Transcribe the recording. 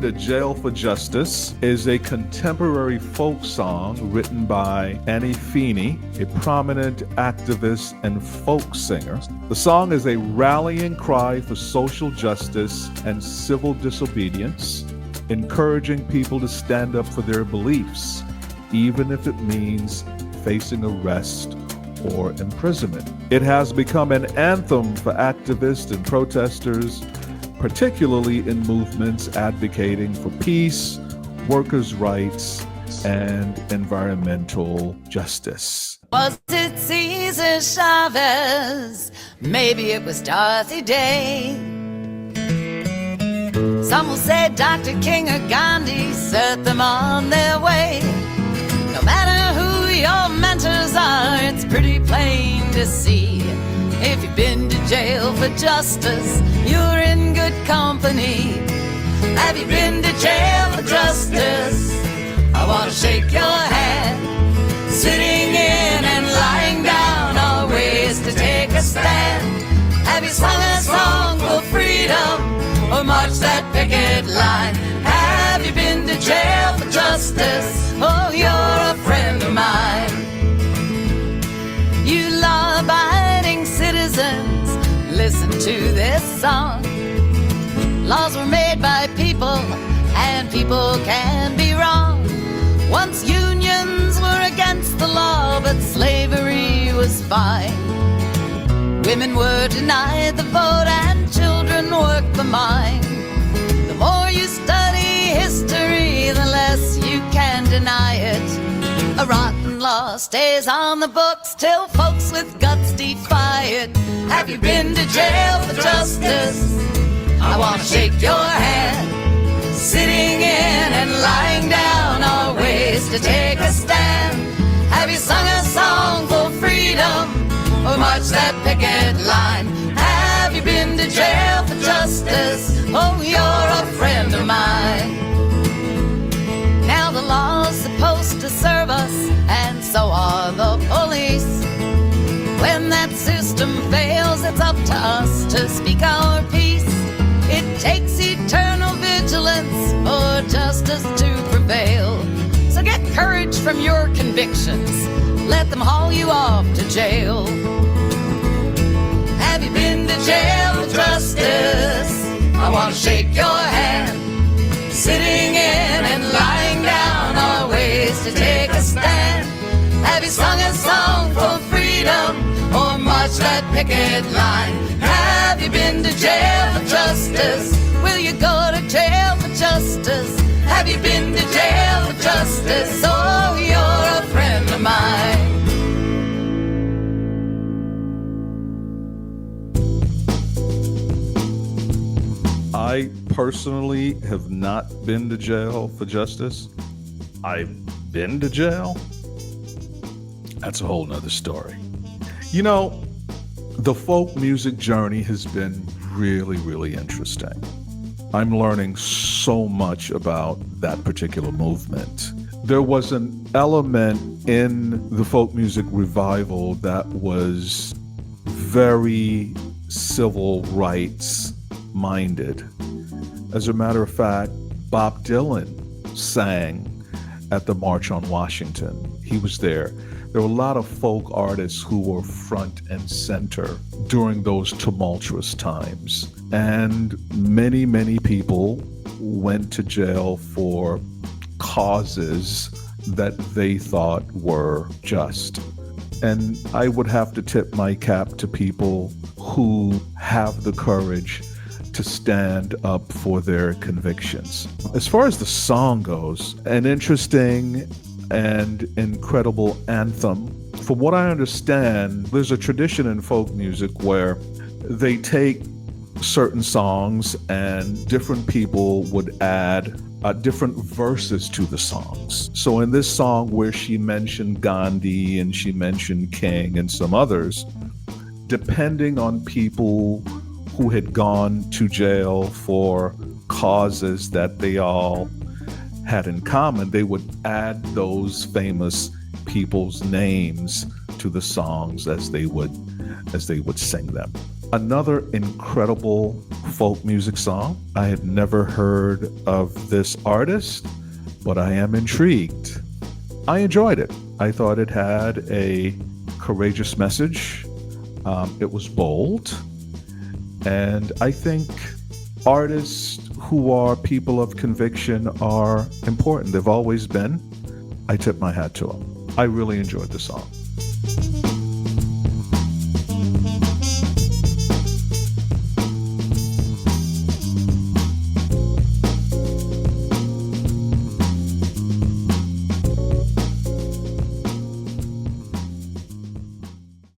Been to Jail for Justice is a contemporary folk song written by Annie Feeney, a prominent activist and folk singer. The song is a rallying cry for social justice and civil disobedience, encouraging people to stand up for their beliefs, even if it means facing arrest or imprisonment. It has become an anthem for activists and protesters, particularly in movements advocating for peace, workers' rights, and environmental justice. Was it Cesar Chavez? Maybe it was Dorothy Day. Some will say Dr. King or Gandhi set them on their way. No matter who your mentors are, it's pretty plain to see. If you've been to jail for justice, you're in good company. Have you been to jail for justice? I want to shake your hand. Sitting in and lying down are ways to take a stand. Have you sung a song for freedom or marched that picket line? Have you been to jail for justice? Oh, you're a friend of mine. You law-abiding citizens, listen to this song. Laws were made by people, and people can be wrong. Once unions were against the law, but slavery was fine. Women were denied the vote, and children worked the mine. The more you study history, the less you can deny it. A rotten law stays on the books till folks with guts defy it. Have you been to jail for justice? I want to shake your hand. Sitting in and lying down are ways to take a stand. Have you sung a song for freedom or marched that picket line? Have you been to jail for justice? Oh, you're a friend of mine. Now the law's supposed to serve us, and so are the police. When that system fails, it's up to us to speak our piece. It takes eternal vigilance for justice to prevail. So get courage from your convictions. Let them haul you off to jail. Have you been to jail for justice? I want to shake your hand. Sitting in and lying down are ways to take a stand. Have you sung a song for freedom or marched that picket line? Have you been to jail for justice? Will you go to jail for justice? Have you been to jail for justice? Oh, you're a friend of mine. I personally have not been to jail for justice. I've been to jail. That's a whole nother story. You know, the folk music journey has been really, really interesting. I'm learning so much about that particular movement. There was an element in the folk music revival that was very civil rights minded. As a matter of fact, Bob Dylan sang at the March on Washington. He was there. There were a lot of folk artists who were front and center during those tumultuous times. And many, many people went to jail for causes that they thought were just. And I would have to tip my cap to people who have the courage to stand up for their convictions. As far as the song goes, an interesting and incredible anthem. From what I understand, there's a tradition in folk music where they take certain songs and different people would add different verses to the songs. So in this song where she mentioned Gandhi and she mentioned King and some others, depending on people who had gone to jail for causes that they all had in common, they would add those famous people's names to the songs as they would sing them. Another incredible folk music song. I had never heard of this artist, but I am intrigued. I enjoyed it. I thought it had a courageous message. It was bold. And I think artists who are people of conviction are important. They've always been. I tip my hat to them. I really enjoyed the song.